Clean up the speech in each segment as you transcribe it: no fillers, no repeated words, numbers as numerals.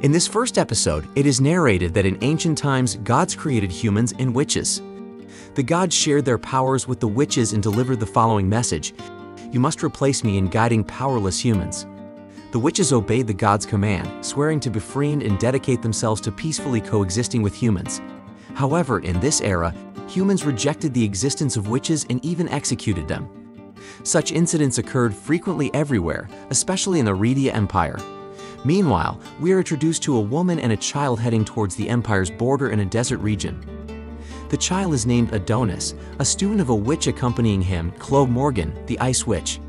In this first episode, it is narrated that in ancient times, gods created humans and witches. The gods shared their powers with the witches and delivered the following message: "You must replace me in guiding powerless humans." The witches obeyed the gods' command, swearing to befriend and dedicate themselves to peacefully coexisting with humans. However, in this era, humans rejected the existence of witches and even executed them. Such incidents occurred frequently everywhere, especially in the Rhedia Empire. Meanwhile, we are introduced to a woman and a child heading towards the empire's border in a desert region. The child is named Adonis, a student of a witch accompanying him, Chloe Morgan, the Ice Witch.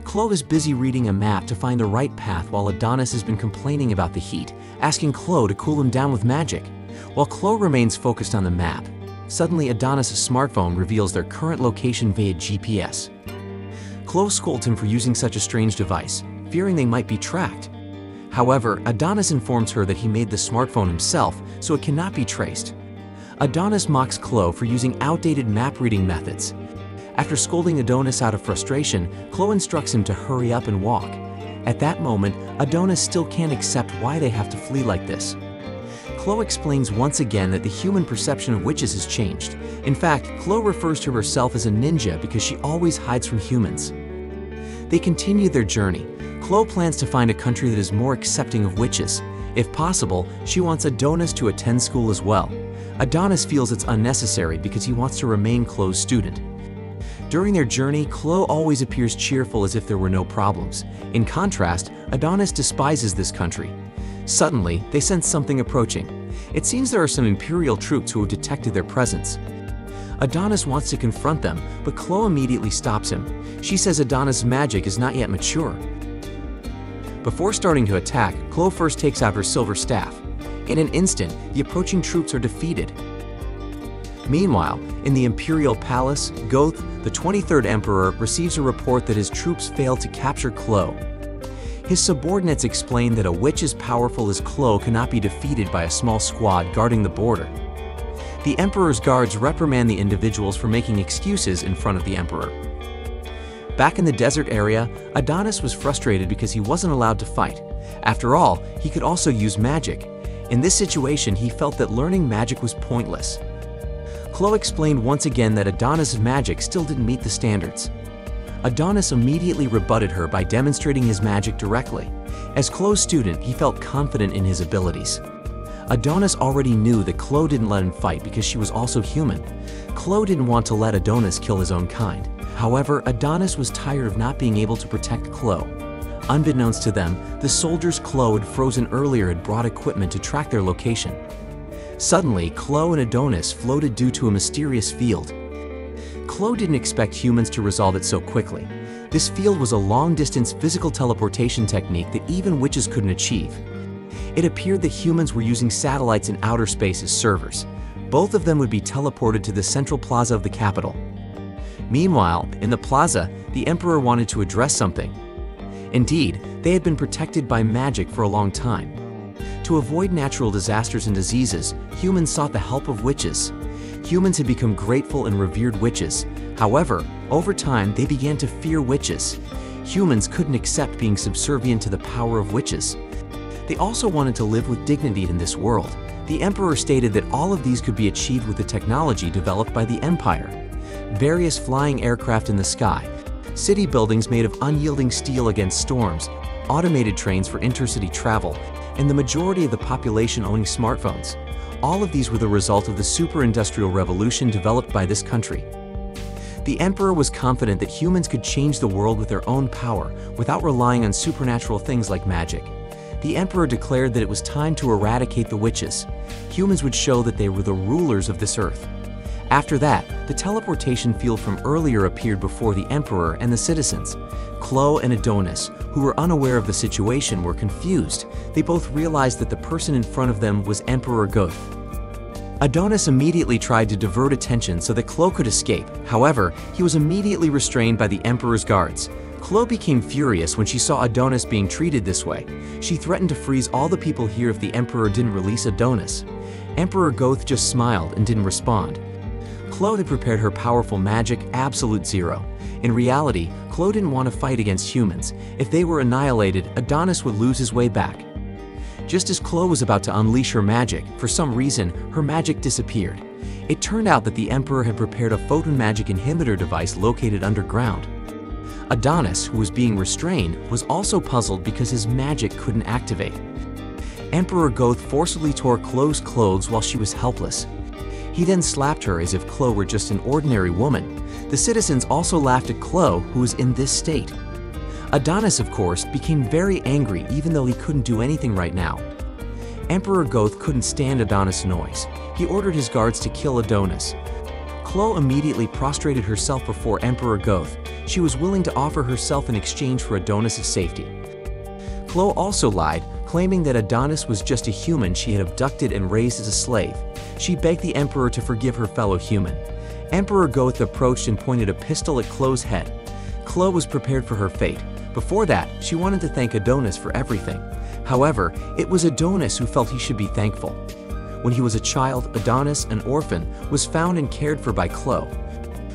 Chloe is busy reading a map to find the right path while Adonis has been complaining about the heat, asking Chloe to cool him down with magic. While Chloe remains focused on the map, suddenly Adonis' smartphone reveals their current location via GPS. Chloe scolds him for using such a strange device, fearing they might be tracked. However, Adonis informs her that he made the smartphone himself, so it cannot be traced. Adonis mocks Chloe for using outdated map-reading methods. After scolding Adonis out of frustration, Chloe instructs him to hurry up and walk. At that moment, Adonis still can't accept why they have to flee like this. Chloe explains once again that the human perception of witches has changed. In fact, Chloe refers to herself as a ninja because she always hides from humans. They continue their journey. Chloe plans to find a country that is more accepting of witches. If possible, she wants Adonis to attend school as well. Adonis feels it's unnecessary because he wants to remain Chloe's student. During their journey, Chloe always appears cheerful as if there were no problems. In contrast, Adonis despises this country. Suddenly, they sense something approaching. It seems there are some Imperial troops who have detected their presence. Adonis wants to confront them, but Chloe immediately stops him. She says Adonis' magic is not yet mature. Before starting to attack, Chloe first takes out her silver staff. In an instant, the approaching troops are defeated. Meanwhile, in the Imperial Palace, Goth, the 23rd Emperor, receives a report that his troops failed to capture Chloe. His subordinates explain that a witch as powerful as Chloe cannot be defeated by a small squad guarding the border. The Emperor's guards reprimand the individuals for making excuses in front of the Emperor. Back in the desert area, Adonis was frustrated because he wasn't allowed to fight. After all, he could also use magic. In this situation, he felt that learning magic was pointless. Chloe explained once again that Adonis' magic still didn't meet the standards. Adonis immediately rebutted her by demonstrating his magic directly. As Chloe's student, he felt confident in his abilities. Adonis already knew that Chloe didn't let him fight because she was also human. Chloe didn't want to let Adonis kill his own kind. However, Adonis was tired of not being able to protect Chloe. Unbeknownst to them, the soldiers Chloe had frozen earlier had brought equipment to track their location. Suddenly, Chloe and Adonis floated due to a mysterious field. Chloe didn't expect humans to resolve it so quickly. This field was a long-distance physical teleportation technique that even witches couldn't achieve. It appeared that humans were using satellites in outer space as servers. Both of them would be teleported to the central plaza of the capital. Meanwhile, in the plaza, the Emperor wanted to address something. Indeed, they had been protected by magic for a long time. To avoid natural disasters and diseases, humans sought the help of witches. Humans had become grateful and revered witches. However, over time, they began to fear witches. Humans couldn't accept being subservient to the power of witches. They also wanted to live with dignity in this world. The Emperor stated that all of these could be achieved with the technology developed by the Empire. Various flying aircraft in the sky, city buildings made of unyielding steel against storms, automated trains for intercity travel, and the majority of the population owning smartphones. All of these were the result of the super-industrial revolution developed by this country. The Emperor was confident that humans could change the world with their own power without relying on supernatural things like magic. The Emperor declared that it was time to eradicate the witches. Humans would show that they were the rulers of this earth. After that, the teleportation field from earlier appeared before the Emperor and the citizens. Chloe and Adonis, who were unaware of the situation, were confused. They both realized that the person in front of them was Emperor Goth. Adonis immediately tried to divert attention so that Chloe could escape. However, he was immediately restrained by the Emperor's guards. Chloe became furious when she saw Adonis being treated this way. She threatened to freeze all the people here if the Emperor didn't release Adonis. Emperor Goth just smiled and didn't respond. Chloe had prepared her powerful magic, Absolute Zero. In reality, Chloe didn't want to fight against humans. If they were annihilated, Adonis would lose his way back. Just as Chloe was about to unleash her magic, for some reason, her magic disappeared. It turned out that the Emperor had prepared a photon magic inhibitor device located underground. Adonis, who was being restrained, was also puzzled because his magic couldn't activate. Emperor Goth forcibly tore Chloe's clothes while she was helpless. He then slapped her as if Chloe were just an ordinary woman. The citizens also laughed at Chloe, who was in this state. Adonis, of course, became very angry even though he couldn't do anything right now. Emperor Goth couldn't stand Adonis' noise. He ordered his guards to kill Adonis. Chloe immediately prostrated herself before Emperor Goth. She was willing to offer herself in exchange for Adonis' safety. Chloe also lied, claiming that Adonis was just a human she had abducted and raised as a slave. She begged the Emperor to forgive her fellow human. Emperor Goth approached and pointed a pistol at Chloe's head. Chloe was prepared for her fate. Before that, she wanted to thank Adonis for everything. However, it was Adonis who felt he should be thankful. When he was a child, Adonis, an orphan, was found and cared for by Chloe.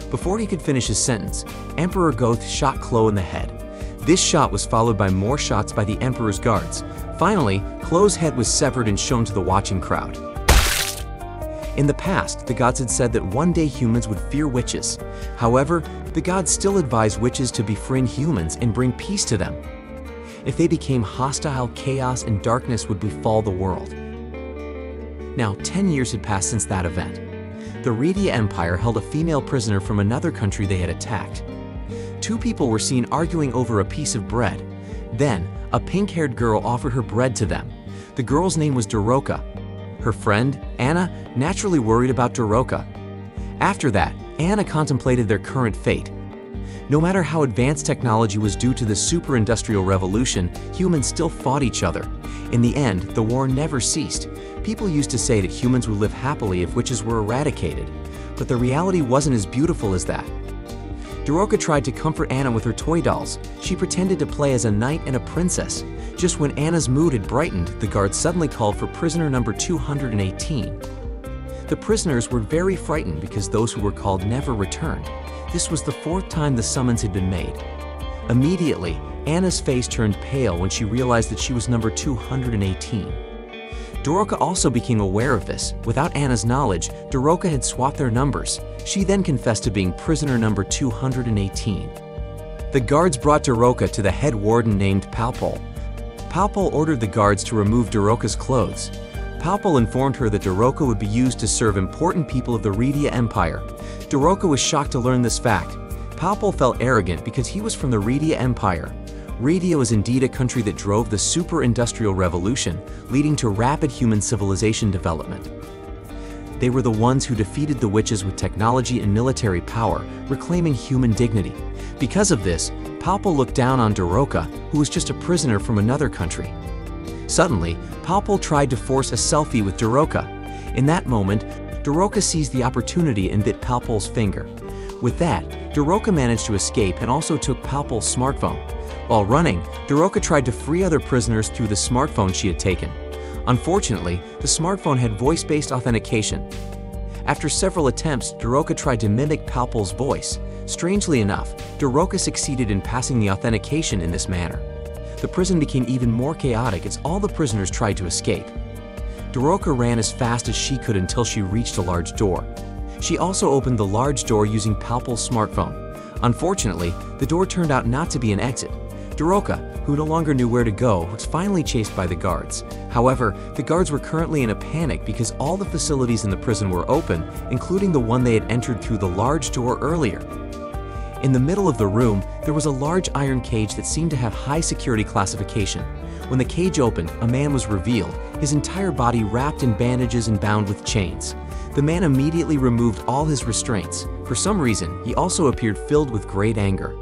Before he could finish his sentence, Emperor Goth shot Chloe in the head. This shot was followed by more shots by the Emperor's guards. Finally, Chloe's head was severed and shown to the watching crowd. In the past, the gods had said that one day humans would fear witches. However, the gods still advised witches to befriend humans and bring peace to them. If they became hostile, chaos and darkness would befall the world. Now, 10 years had passed since that event. The Rhedia Empire held a female prisoner from another country they had attacked. Two people were seen arguing over a piece of bread. Then, a pink-haired girl offered her bread to them. The girl's name was Doroka. Her friend, Anna, naturally worried about Doroka. After that, Anna contemplated their current fate. No matter how advanced technology was due to the super-industrial revolution, humans still fought each other. In the end, the war never ceased. People used to say that humans would live happily if witches were eradicated, but the reality wasn't as beautiful as that. Doroka tried to comfort Anna with her toy dolls. She pretended to play as a knight and a princess. Just when Anna's mood had brightened, the guards suddenly called for prisoner number 218. The prisoners were very frightened because those who were called never returned. This was the fourth time the summons had been made. Immediately, Anna's face turned pale when she realized that she was number 218. Doroka also became aware of this. Without Anna's knowledge, Doroka had swapped their numbers. She then confessed to being prisoner number 218. The guards brought Doroka to the head warden named Palpol. Palpol ordered the guards to remove Doroka's clothes. Palpol informed her that Doroka would be used to serve important people of the Rhedia Empire. Doroka was shocked to learn this fact. Palpol felt arrogant because he was from the Rhedia Empire. Rhedia was indeed a country that drove the super-industrial revolution, leading to rapid human civilization development. They were the ones who defeated the witches with technology and military power, reclaiming human dignity. Because of this, Palpol looked down on Doroka, who was just a prisoner from another country. Suddenly, Palpol tried to force a selfie with Doroka. In that moment, Doroka seized the opportunity and bit Palpol's finger. With that, Doroka managed to escape and also took Palpol's smartphone. While running, Doroka tried to free other prisoners through the smartphone she had taken. Unfortunately, the smartphone had voice-based authentication. After several attempts, Doroka tried to mimic Palpol's voice. Strangely enough, Doroka succeeded in passing the authentication in this manner. The prison became even more chaotic as all the prisoners tried to escape. Doroka ran as fast as she could until she reached a large door. She also opened the large door using Palpol's smartphone. Unfortunately, the door turned out not to be an exit. Doroka, who no longer knew where to go, was finally chased by the guards. However, the guards were currently in a panic because all the facilities in the prison were open, including the one they had entered through the large door earlier. In the middle of the room, there was a large iron cage that seemed to have high security classification. When the cage opened, a man was revealed, his entire body wrapped in bandages and bound with chains. The man immediately removed all his restraints. For some reason, he also appeared filled with great anger.